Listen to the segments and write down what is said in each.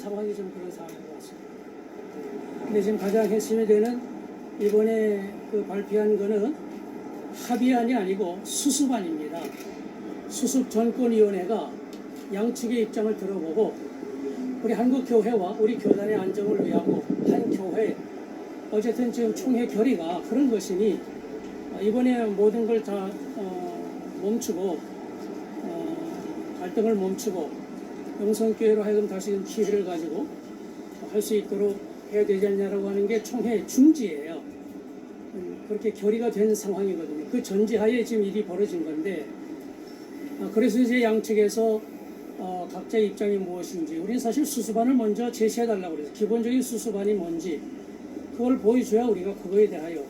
상황이 좀 그런 상황인 것 같습니다. 근데 지금 가장 핵심이 되는 이번에 그 발표한 거는 합의안이 아니고 수습안입니다. 수습전권위원회가 양측의 입장을 들어보고 우리 한국교회와 우리 교단의 안정을 위하고 한 교회, 어쨌든 지금 총회 결의가 그런 것이니 이번에 모든 걸 다 멈추고 갈등을 멈추고 영성교회로 하여금 다시 기회를 가지고 할 수 있도록 해야 되지 않냐라고 하는 게 총회 중지예요. 그렇게 결의가 된 상황이거든요. 그 전제하에 지금 일이 벌어진 건데 그래서 이제 양측에서 각자의 입장이 무엇인지 우리는 사실 수습안을 먼저 제시해달라고 그래서 기본적인 수습안이 뭔지 그걸 보여줘야 우리가 그거에 대하여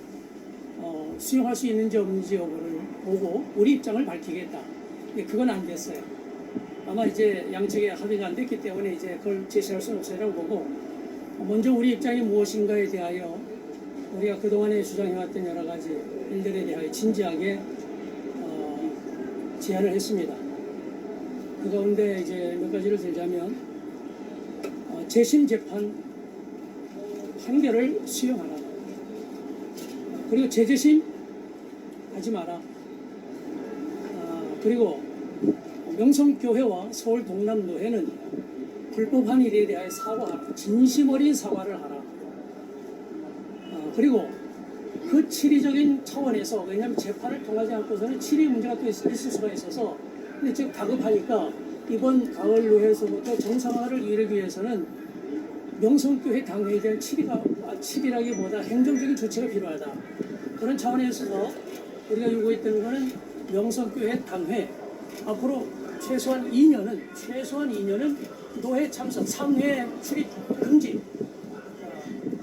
수용할 수 있는지 없는지 여부를 보고 우리 입장을 밝히겠다. 그건 안 됐어요. 아마 이제 양측의 합의가 안 됐기 때문에 이제 그걸 제시할 수는 없어요라고 보고 먼저 우리 입장이 무엇인가에 대하여 우리가 그동안에 주장해왔던 여러 가지 일들에 대하여 진지하게 제안을 했습니다. 그 가운데 이제 몇 가지를 들자면 재심 재판 판결을 수용하라. 그리고 재재심 하지 마라. 그리고 명성교회와 서울 동남노회는 불법한 일에 대하여 사과하라. 진심 어린 사과를 하라. 그리고 그 치리적인 차원에서 왜냐하면 재판을 통하지 않고서는 치리 문제가 또 있을 수가 있어서 근데 지금 다급하니까 이번 가을 노회에서부터 정상화를 이루기 위해서는 명성교회 당회에 대한 치리라기보다 행정적인 조치가 필요하다. 그런 차원에서 우리가 요구했던 것은 명성교회 당회 앞으로 최소한 2년은 노회 참석, 상회 출입 금지,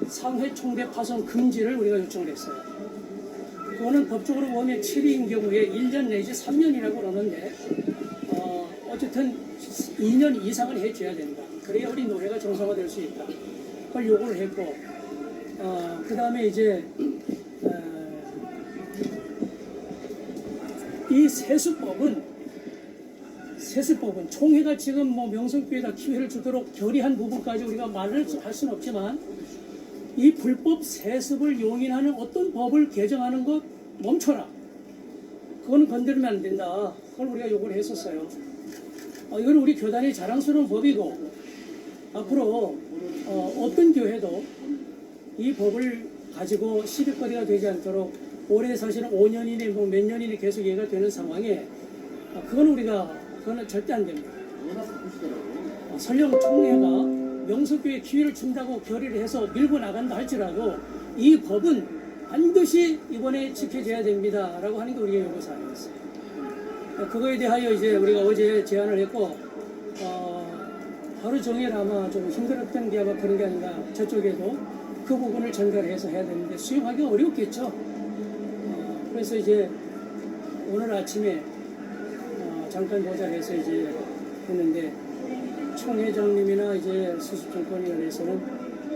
상회 총대 파손 금지를 우리가 요청을 했어요. 그거는 법적으로 보면 7위인 경우에 1년 내지 3년이라고 그러는데 어쨌든 2년 이상은 해줘야 된다. 그래야 우리 노회가 정상화될 수 있다. 그걸 요구를 했고 그 다음에 이제 이 세수법은 총회가 지금 뭐 명성교회에다 기회를 주도록 결의한 부분까지 우리가 말을 할 수는 없지만 이 불법 세습을 용인하는 어떤 법을 개정하는 것 멈춰라. 그거는 건드리면 안 된다. 그걸 우리가 요구를 했었어요. 이건 우리 교단의 자랑스러운 법이고 앞으로 어떤 교회도 이 법을 가지고 시비거리가 되지 않도록 올해 사실은 5년이니 뭐 몇 년이니 계속 얘기가 되는 상황에 그거는 절대 안 됩니다. 설령 총회가 명성교회에 기회를 준다고 결의를 해서 밀고 나간다 할지라도 이 법은 반드시 이번에 지켜져야 됩니다. 라고 하는 게 우리의 요구사항이었어요. 그거에 대하여 이제 우리가 어제 제안을 했고, 하루 종일 아마 좀 힘들었던 게 아마 그런 게 아닌가. 저쪽에도 그 부분을 전달해서 해야 되는데 수용하기가 어렵겠죠. 그래서 이제 오늘 아침에 잠깐 보자해서 이제 했는데 총회장님이나 이제 수습정권위원회에서는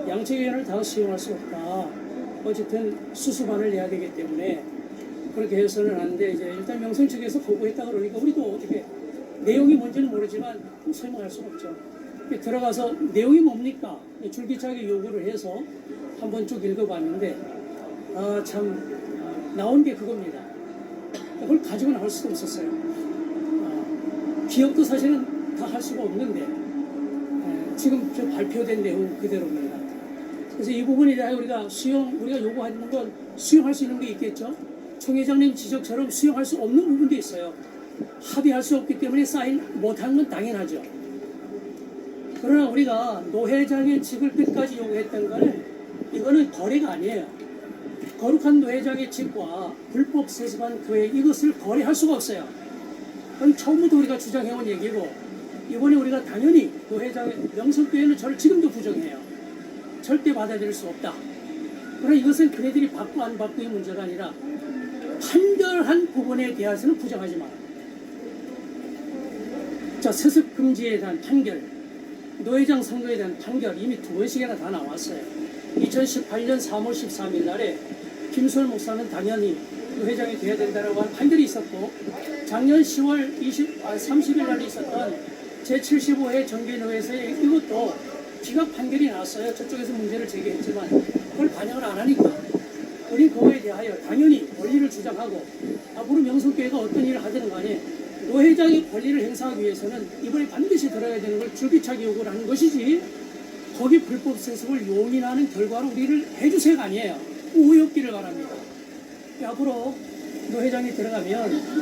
양측 의견을 다 수용할 수 없다. 어쨌든 수습안을 내야 되기 때문에 그렇게 해서는 안 돼. 이제 일단 명성 측에서 거부했다 그러니까 우리도 어떻게 내용이 뭔지는 모르지만 설명할 수는 없죠. 들어가서 내용이 뭡니까? 줄기차게 요구를 해서 한번 쭉 읽어봤는데 나온 게 그겁니다. 그걸 가지고는 할 수도 없었어요. 기억도 사실은 다 할 수가 없는데 지금 저 발표된 내용 그대로입니다. 그래서 이 부분에 대해 우리가 요구하는 건 수용할 수 있는 게 있겠죠. 총회장님 지적처럼 수용할 수 없는 부분도 있어요. 합의할 수 없기 때문에 사인 못하는 건 당연하죠. 그러나 우리가 노회장의 직을 끝까지 요구했던 거는 이거는 거래가 아니에요. 거룩한 노회장의 직과 불법 세습한 교회 이것을 거래할 수가 없어요. 그건 처음부터 우리가 주장해온 얘기고 이번에 우리가 당연히 노회장의 명성교회는 저를 지금도 부정해요. 절대 받아들일 수 없다. 그러나 이것은 그네들이 받고 안 받고의 문제가 아니라 판결한 부분에 대해서는 부정하지 마라. 자, 세습 금지에 대한 판결, 노회장 선거에 대한 판결 이미 2번씩이나 다 나왔어요. 2018년 3월 13일 날에 김수월 목사는 당연히 노회장이 돼야 된다라고 한 판결이 있었고 작년 10월 30일 날 있었던 제75회 정기노회에서의 이것도 기각 판결이 났어요. 저쪽에서 문제를 제기했지만 그걸 반영을 안 하니까 우리 그거에 대하여 당연히 권리를 주장하고 앞으로 명성교회가 어떤 일을 하든 간에 노 회장의 권리를 행사하기 위해서는 이번에 반드시 들어야 되는 걸 줄기차게 요구를 하는 것이지 거기 불법 세습을 용인하는 결과로 우리를 해주세요가 아니에요. 오해없기를 바랍니다. 앞으로 노 회장이 들어가면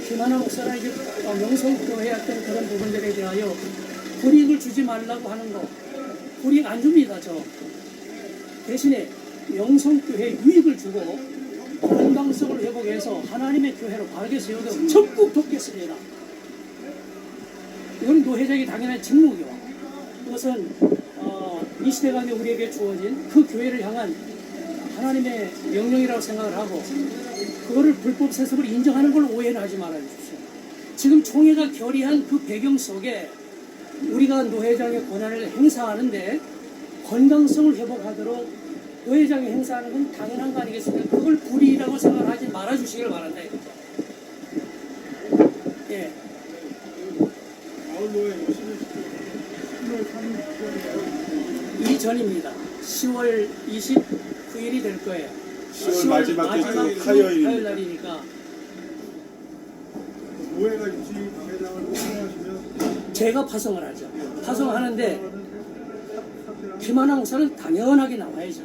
김하나 목사나 이제 명성교회 어떤 그런 부분들에 대하여 불이익을 주지 말라고 하는 거 불이익 안 줍니다. 저 대신에 명성교회 유익을 주고 건강성을 회복해서 하나님의 교회로 바르게 세우도록 적극 돕겠습니다. 이건 노 회장이 당연한 직무요. 그것은 이 시대 가운데 우리에게 주어진 그 교회를 향한 하나님의 명령이라고 생각을 하고 그거를 불법 세습을 인정하는 걸 오해는 하지 말아주십시오. 지금 총회가 결의한 그 배경 속에 우리가 노 회장의 권한을 행사하는데 건강성을 회복하도록 노 회장이 행사하는 건 당연한 거 아니겠습니까? 그걸 불이라고 생각을 하지 말아주시길 바란다. 예. 이전입니다. 10월 29일이 될 거예요. 10월 마지막 화요일 날이니까 노회가 입시 회장을 파송하시면 제가 파송을 하죠. 파송하는데 김하나 목사는 당연하게 나와야죠.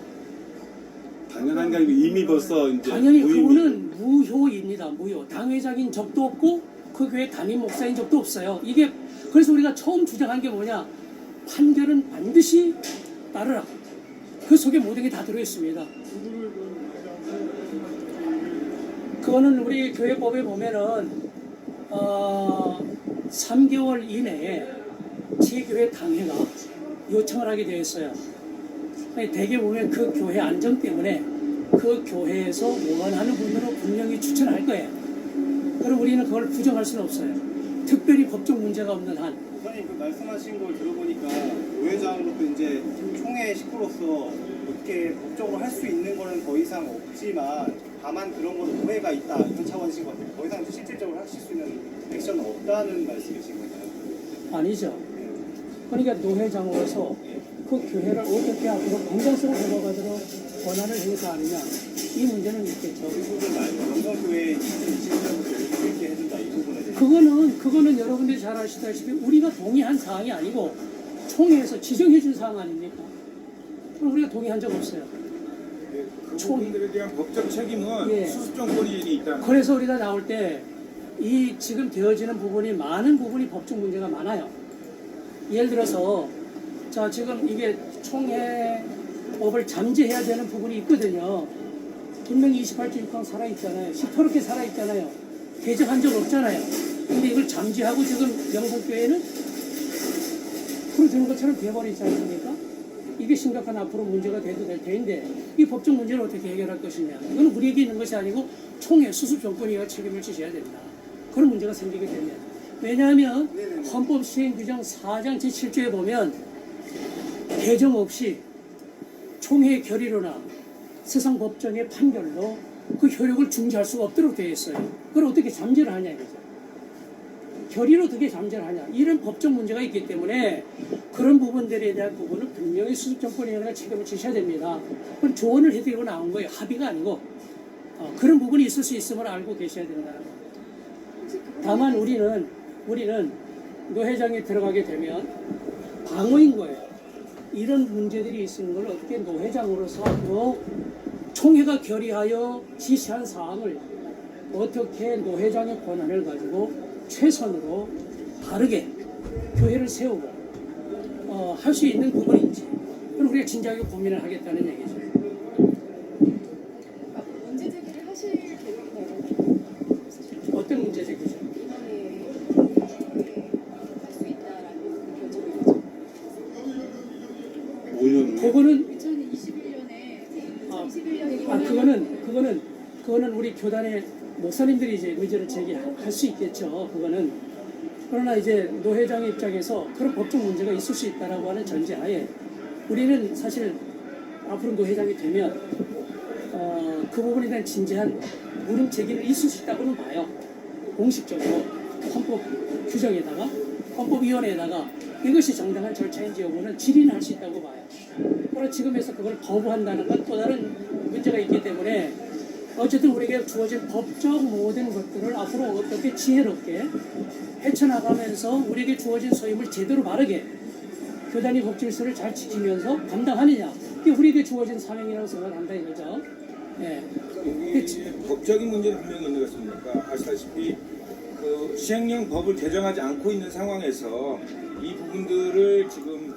당연한 게 아니고 이미 벌써 이제 당연히 무의미. 그분은 무효입니다. 무효. 당회장인 적도 없고 그 교회 담임 목사인 적도 없어요. 이게 그래서 우리가 처음 주장한 게 뭐냐? 판결은 반드시 따르라. 그 속에 모든 게 다 들어있습니다. 그거는 우리 교회법에 보면은 3개월 이내에 지교회 당회가 요청을 하게 되어 있어요. 대개 보면 그 교회 안정 때문에 그 교회에서 원하는 분으로 분명히 추천할 거예요. 그럼 우리는 그걸 부정할 수는 없어요. 특별히 법적 문제가 없는 한. 목사님 그 말씀하신 걸 들어보니까 노회장으로서 이제 총회 식구로서 어떻게 법적으로 할 수 있는 거는 더 이상 없지만 다만 그런 거는 오해가 있다 이런 차원이신 것 같아요. 더 이상 실질적으로 하실 수 있는 액션은 없다는 말씀이신 건가요? 아니죠. 그러니까 노회장으로서 그 교회를 어떻게 앞으로 건강성을 회복하도록 권한을 행사하느냐 이 문제는 있겠죠. 그 부분 말고 명성교회 2020년부터 이렇게 해준다 이 부분에 대해서 그거는 여러분들이 잘 아시다시피 우리가 동의한 사항이 아니고 총회에서 지정해 준 사항 아닙니까? 그럼 우리가 동의한 적 없어요. 그 부분들에 대한 법적 책임은 예. 수습정권이 있다. 그래서 우리가 나올 때 이 지금 되어지는 부분이 많은 부분이 법적 문제가 많아요. 예를 들어서 자 지금 이게 총회법을 잠재해야 되는 부분이 있거든요. 분명히 28조 6항 살아있잖아요. 시퍼렇게 살아있잖아요. 개정한 적 없잖아요. 근데 이걸 잠재하고 지금 명성교회는 풀어주는 것처럼 돼버리지 않습니까? 이게 심각한 앞으로 문제가 돼도 될 텐데 이 법적 문제를 어떻게 해결할 것이냐. 이건 우리에게 있는 것이 아니고 총회 수습정권위가 책임을 지셔야 됩니다. 그런 문제가 생기게 되면. 왜냐하면 헌법 시행 규정 4장 제7조에 보면 개정 없이 총회의 결의로나 세상 법정의 판결로 그 효력을 중지할 수가 없도록 되어 있어요. 그걸 어떻게 잠재를 하냐 이거죠. 결의로 어떻게 잠재를 하냐. 이런 법적 문제가 있기 때문에 그런 부분들에 대한 부분은 분명히 수습정권위원회가 책임을 지셔야 됩니다. 그건 조언을 해드리고 나온 거예요. 합의가 아니고. 그런 부분이 있을 수 있음을 알고 계셔야 된다는 거예요. 다만 우리는 노 회장이 들어가게 되면 방어인 거예요. 이런 문제들이 있는 걸 어떻게 노 회장으로서 총회가 결의하여 지시한 사항을 어떻게 노 회장의 권한을 가지고 최선으로 바르게 교회를 세우고 할 수 있는 부분인지 그럼 우리가 진지하게 고민을 하겠다는 얘기죠. 문제 제기를 하실 계획인가요? 어떤 문제 제기죠? 할수 있다라는 결정을 가지고 5년 그거는 2021년에 그거는 우리 교단의 목사님들이 이제 의제를 제기할 수 있겠죠. 그러나 이제 노 회장의 입장에서 그런 법적 문제가 있을 수 있다라고 하는 전제하에 우리는 사실 앞으로 노 회장이 되면 그 부분에 대한 진지한 물음 제기는 있을 수 있다고는 봐요. 공식적으로 헌법 규정에다가 헌법위원회에다가 이것이 정당한 절차인지 여부는 질의할 수 있다고 봐요. 그러나 지금에서 그걸 거부한다는 건 또 다른 문제가 있기 때문에 어쨌든 우리에게 주어진 법적 모든 것들을 앞으로 어떻게 지혜롭게 헤쳐나가면서 우리에게 주어진 소임을 제대로 바르게 교단위 법질서를 잘 지키면서 감당하느냐, 이게 우리에게 주어진 사명이라고 생각한다 이거죠. 예. 여기 이제 법적인 문제는 분명히 있는 것 같습니다. 아시다시피 그 시행령 법을 개정하지 않고 있는 상황에서 이 부분들을 지금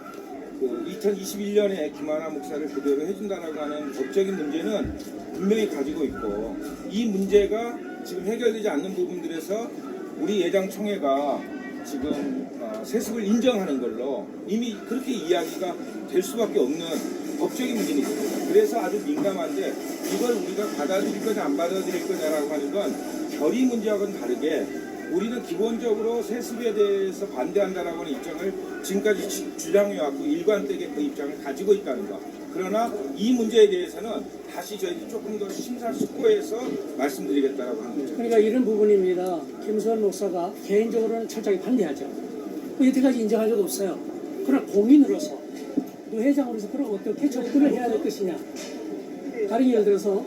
그 2021년에 김하나 목사를 그대로 해준다라고 하는 법적인 문제는 분명히 가지고 있고, 이 문제가 지금 해결되지 않는 부분들에서 우리 예장총회가 지금 세습을 인정하는 걸로 이미 그렇게 이야기가 될 수밖에 없는 법적인 문제는 있습니다. 그래서 아주 민감한데 이걸 우리가 받아들일 거냐 안 받아들일 거냐라고 하는 건 결의 문제하고는 다르게 우리는 기본적으로 세습에 대해서 반대한다라고 하는 입장을 지금까지 주장해왔고 일관되게 그 입장을 가지고 있다는 것. 그러나 이 문제에 대해서는 다시 저희들이 조금 더 심사숙고해서 말씀드리겠다라고 하는 거죠. 그러니까 이런 부분입니다. 김수환 목사가 개인적으로는 철저히 반대하죠. 여태까지 인정한 적 없어요. 그러나 공인으로서 노회장으로서 그럼 어떻게 접근을 해야 될 것이냐. 다른 예를 들어서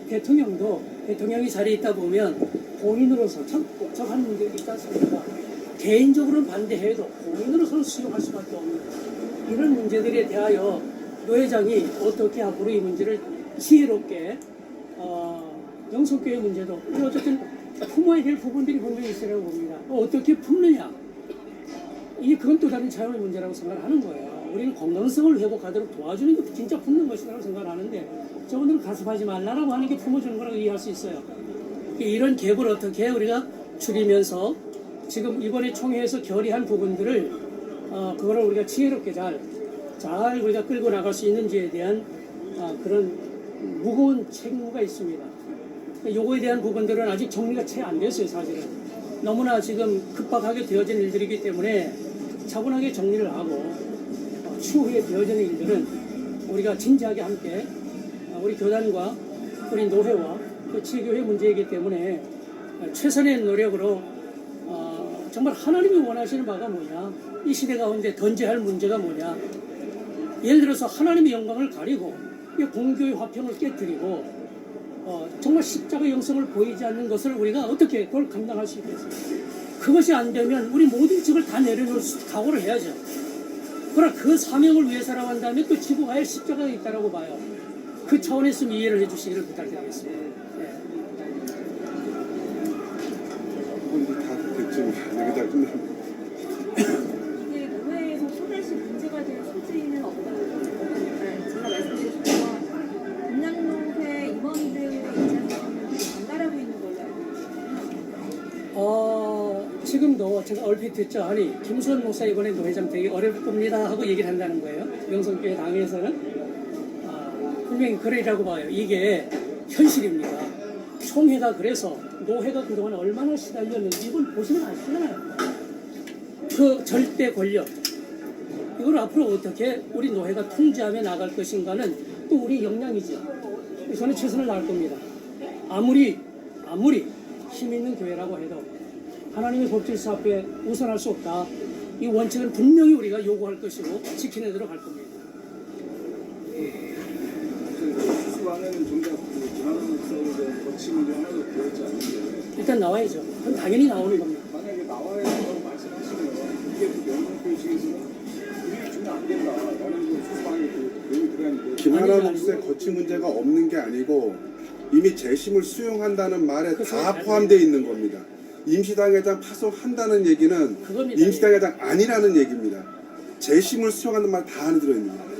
대통령도 대통령이 자리에 있다 보면 공인으로서 복잡한 문제가 있지 않습니까? 개인적으로는 반대해도 공인으로서는 수용할 수밖에 없는 이런 문제들에 대하여 노회장이 어떻게 앞으로 이 문제를 지혜롭게 영성교회 문제도 어쨌든 품어야 될 부분들이 분명히 있으라고 봅니다. 어떻게 품느냐, 이게 그건 또 다른 차원의 문제라고 생각을 하는 거예요. 우리는 건강성을 회복하도록 도와주는 게 진짜 품는 것이라고 생각을 하는데 저분들은 가습하지 말라라고 하는 게 품어주는 거라고 이해할 수 있어요. 이런 갭을 어떻게 우리가 줄이면서 지금 이번에 총회에서 결의한 부분들을 그거를 우리가 지혜롭게 잘 우리가 끌고 나갈 수 있는지에 대한 그런 무거운 책무가 있습니다. 요거에 대한 부분들은 아직 정리가 채 안 됐어요. 사실은 너무나 지금 급박하게 되어진 일들이기 때문에 차분하게 정리를 하고 추후에 되어지는 일들은 우리가 진지하게 함께 우리 교단과 우리 노회와 또 지교회 문제이기 때문에 최선의 노력으로 정말 하나님이 원하시는 바가 뭐냐, 이 시대 가운데 던져야 할 문제가 뭐냐, 예를 들어서 하나님의 영광을 가리고 공교의 화평을 깨뜨리고 정말 십자가 영성을 보이지 않는 것을 우리가 어떻게 그걸 감당할 수 있겠어요? 그것이 안 되면 우리 모든 직을 다 내려놓을 각오를 해야죠. 그러나 그 사명을 위해서라고 한다면 또 지고 가야 할 십자가가 있다고 봐요. 그 차원에서 이해를 해주시기를 부탁드리겠습니다. 다 됐죠. 여기다 끝나. 이게 노회에서 또다시 문제가 될 소지는 없다고 생각합니다. 제가 말씀드린 것처럼 금양노회 임원들의 입장에서는 반발하고 있는 걸로 알고 있습니다. 지금도 제가 얼핏 듣죠. 아니 김수원 목사 이번에 노회장 되기 어려울 겁니다 하고 얘기를 한다는 거예요. 영성교회 당에서는 분명히 그러리라고 봐요. 이게 현실입니다. 총회가 그래서 노회가 그동안 얼마나 시달렸는지 이걸 보시면 아시잖아요. 그 절대 권력 이걸 앞으로 어떻게 우리 노회가 통제하며 나갈 것인가는 또 우리 역량이죠. 저는 최선을 다할 겁니다. 아무리 힘 있는 교회라고 해도 하나님의 법질서 앞에 우선할 수 없다. 이 원칙은 분명히 우리가 요구할 것이고 지켜내도록 할 겁니다. 수수안에는 정작 김하나 목사에 대한 거치 문제 하나도 들어있지 않는데 일단 나와야죠. 그건 당연히 나오는 겁니다. 만약에 나와야 된다고 말씀하시면 이게 영성교회 측에서는 우리 주면 안 된다라는 수수안에 내용이 들어있는데 김하나 아니죠, 목사의 아니고. 거치 문제가 없는 게 아니고 이미 재심을 수용한다는 말에 그래서 다 포함되어 있는 겁니다. 임시당회장 파송한다는 얘기는 그겁니다. 임시당회장 아니라는 얘기입니다. 재심을 수용하는 말 다 안에 들어있습니다.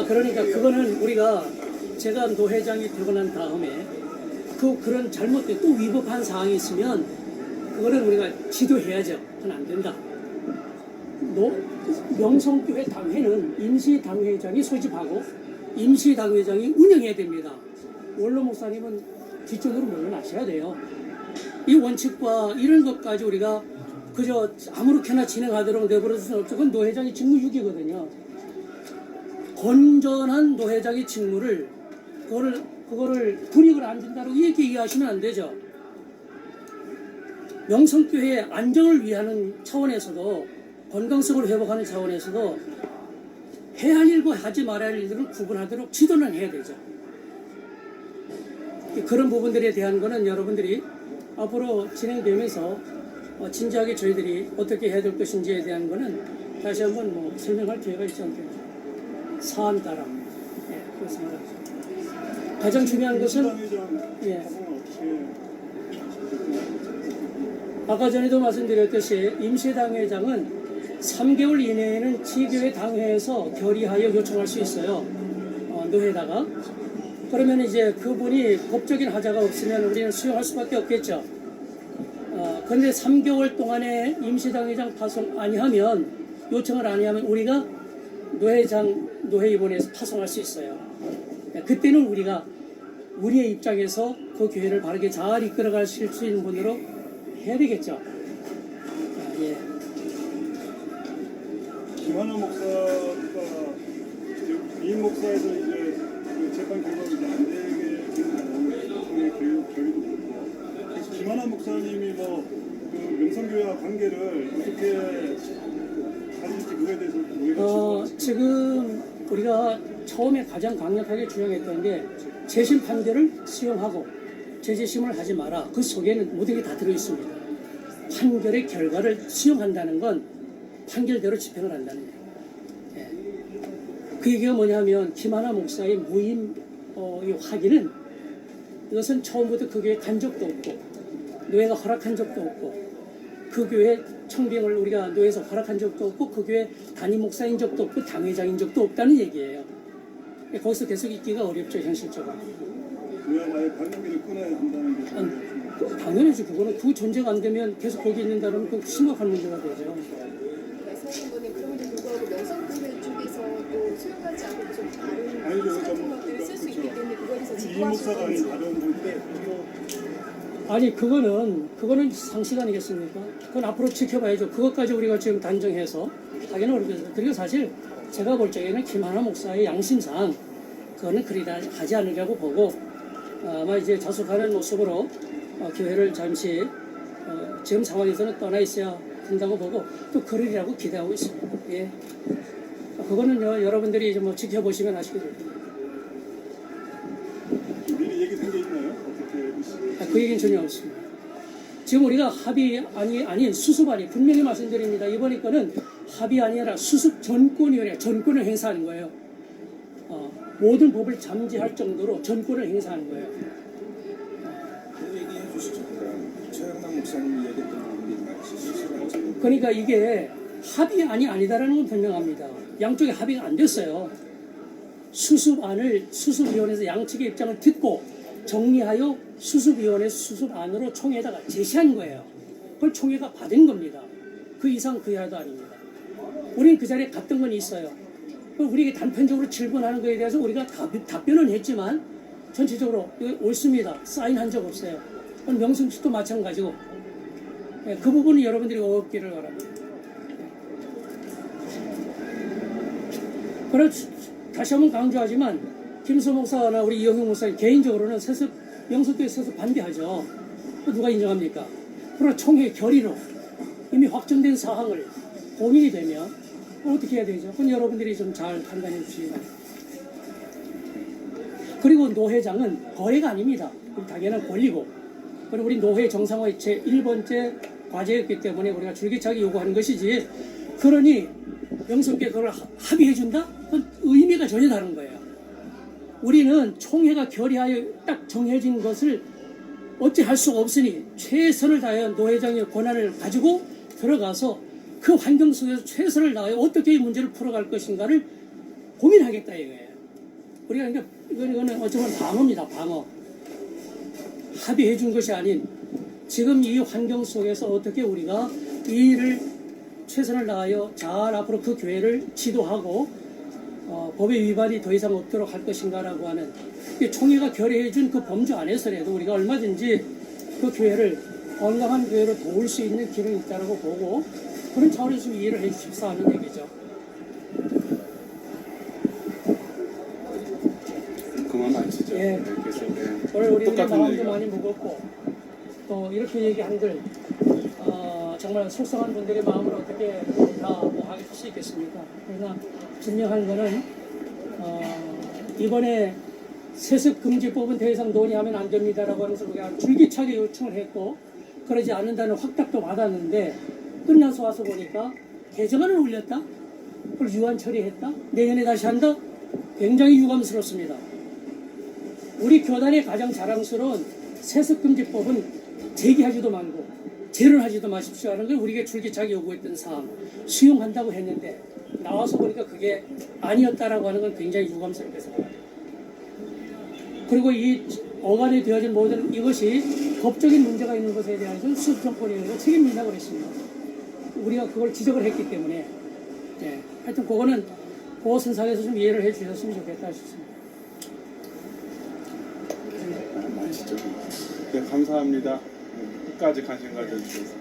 그러니까 그거는 우리가 제가 노회장이 되고 난 다음에 그런 잘못된 또 위법한 사항이 있으면 그거는 우리가 지도해야죠. 그건 안 된다. 명성교회 당회는 임시당회장이 소집하고 임시당회장이 운영해야 됩니다. 원로 목사님은 뒷전으로 물러나셔야 돼요. 이 원칙과 이런 것까지 우리가 그저 아무렇게나 진행하도록 내버려둘 수는 없죠. 그건 노회장의 직무유기거든요. 건전한 노회장의 직무를 그거를 불이익을 안 준다고 이렇게 이해하시면 안 되죠. 명성교회의 안정을 위하는 차원에서도 건강성을 회복하는 차원에서도 해야 할 일과 하지 말아야 할 일들은 구분하도록 지도는 해야 되죠. 그런 부분들에 대한 거는 여러분들이 앞으로 진행되면서 진지하게 저희들이 어떻게 해야 될 것인지에 대한 거는 다시 한번 뭐 설명할 기회가 있지 않겠죠. 사안 따라. 예, 그래서 말하죠. 가장 중요한 것은 예. 아까 전에도 말씀드렸듯이 임시당회장은 3개월 이내에는 지교회 당회에서 결의하여 요청할 수 있어요. 노회다가. 그러면 이제 그분이 법적인 하자가 없으면 우리는 수용할 수밖에 없겠죠. 그런데 3개월 동안에 임시당회장 파송 아니하면, 요청을 아니하면 우리가 노회위원회에서 파송할 수 있어요. 그때는 우리가 우리의 입장에서 그 교회를 바르게 잘 이끌어갈 수 있는 분으로 해야 되겠죠. 예. 김하나 목사가 이인 목사에서 이제 그 재판 결과가 이제 안 되게 되는 결의도 그렇고, 그래서 김하나 목사님이 그 명성교회와 관계를 어떻게 가질지 그거에 대해서 우리가 지금 우리가 처음에 가장 강력하게 주장했던 게 재심 판결을 수용하고 재재심을 하지 마라. 그 속에는 모든 게 다 들어있습니다. 판결의 결과를 수용한다는 건 판결대로 집행을 한다는 거예요. 예. 그 얘기가 뭐냐면 김하나 목사의 무임 이 확인은, 이것은 처음부터 그 교회에 간 적도 없고 노예가 허락한 적도 없고 그 교회 청빙을 우리가 노예에서 허락한 적도 없고 그 교회 담임 목사인 적도 없고 당회장인 적도 없다는 얘기예요. 거기서 계속 있기가 어렵죠, 현실적으로. 그야말로 관계를 끊어야 한다는 게 당연하지. 그거는 그 존재가 안 되면 계속 거기 있는다면 그 심각한 문제가 되죠. 말씀하신 거는 그럼에도 불구하고 명성교회 쪽에서 또 수용하지 않고 좀 다른 아니죠, 같은 것들을 쓸 수 있기 때문에 그거에 대해서 이인 목사가 아닌 진보하실 다른 분인데 아니 그거는 상식 아니겠습니까? 그건 앞으로 지켜봐야죠. 그것까지 우리가 지금 단정해서 하기는 어렵겠어요. 그리고 사실 제가 볼 적에는 김하나 목사의 양심상 그거는 그리다 하지 않으려고 보고, 아마 이제 자숙하는 모습으로 교회를 잠시 지금 상황에서는 떠나 있어야 된다고 보고 또 그러리라고 기대하고 있습니다. 예. 그거는 여러분들이 이제 뭐 지켜보시면 아시게 됩니다. 미리 얘기된 게 있나요? 어떻게 그 얘기는 전혀 없습니다. 지금 우리가 합의 아닌 수습안이, 분명히 말씀드립니다. 이번에 거는 합의 아니라 수습 전권위원회, 전권을 행사하는 거예요. 모든 법을 잠재할 정도로 전권을 행사하는 거예요. 그 얘기해 주시죠. 최영남 목사님이 얘기했던 부분이 맞으시죠? 그러니까 이게 합의안이 아니다라는 건 분명합니다. 양쪽에 합의가 안 됐어요. 수습위원회에서 양측의 입장을 듣고 정리하여 수습위원회에서 수습안으로 총회에다가 제시한 거예요. 그걸 총회가 받은 겁니다. 그 이상 그 이하도 아닙니다. 우리는 그 자리에 갔던 건 있어요. 우리에게 단편적으로 질문하는 거에 대해서 우리가 답변은 했지만 전체적으로 옳습니다. 사인한 적 없어요. 명승 씨도 마찬가지고, 그 부분은 여러분들이 어렵기를 바랍니다. 그래서 다시 한번 강조하지만 김수 목사나 우리 이영형 목사님 개인적으로는 명성교회 세습 반대하죠. 누가 인정합니까? 그러나 총회 결의로 이미 확정된 사항을 공인이 되면 어떻게 해야 되죠? 그건 여러분들이 좀 잘 판단해 주시기 바랍니다. 그리고 노회장은 거래가 아닙니다. 당연한 권리고, 그리고 우리 노회 정상화의 제1번째 과제였기 때문에 우리가 줄기차게 요구하는 것이지, 그러니 명성교회 그걸 합의해준다? 그건 의미가 전혀 다른 거예요. 우리는 총회가 결의하여 딱 정해진 것을 어찌할 수가 없으니 최선을 다하여 노회장의 권한을 가지고 들어가서 그 환경 속에서 최선을 다하여 어떻게 이 문제를 풀어갈 것인가를 고민하겠다 이거예요. 우리가 그러니까 이거는 어쩌면 방어입니다. 방어. 합의해 준 것이 아닌 지금 이 환경 속에서 어떻게 우리가 이 일을 최선을 다하여 잘 앞으로 그 교회를 지도하고 법의 위반이 더 이상 없도록 할 것인가라고 하는, 총회가 결의해 준 그 범주 안에서라도 우리가 얼마든지 그 교회를 건강한 교회로 도울 수 있는 기능이 있다고 보고, 그런 차원에서 이해를 해 주십사 하는 얘기죠. 그만 마치죠. 예. 그래서 오늘 우리 똑같은 마음도 얘기가. 많이 무겁고 또 이렇게 얘기한들 정말 속상한 분들의 마음을 어떻게 다뭐 할 수 있겠습니까? 그러나 분명한 거는 이번에 세습금지법은 더 이상 논의하면 안 됩니다라고 하면서 우리가 줄기차게 요청을 했고 그러지 않는다는 확답도 받았는데 끝나서 와서 보니까 개정안을 올렸다? 그걸 유한 처리했다? 내년에 다시 한다? 굉장히 유감스럽습니다. 우리 교단의 가장 자랑스러운 세습금지법은 제기하지도 말고 제를 하지도 마십시오 하는 걸 우리에게 줄기차게 요구했던 사항 수용한다고 했는데 나와서 보니까 그게 아니었다라고 하는 건 굉장히 유감스럽게 생각합니다. 그리고 이 어간에 되어진 모든 이것이 법적인 문제가 있는 것에 대해서 수정권에 의해서 책임진다고 그랬습니다. 우리가 그걸 지적을 했기 때문에 하여튼 그거는 그 선상에서 좀 이해를 해 주셨으면 좋겠다 싶습니다. 네, 감사합니다. 끝까지 관심 가져주셔서.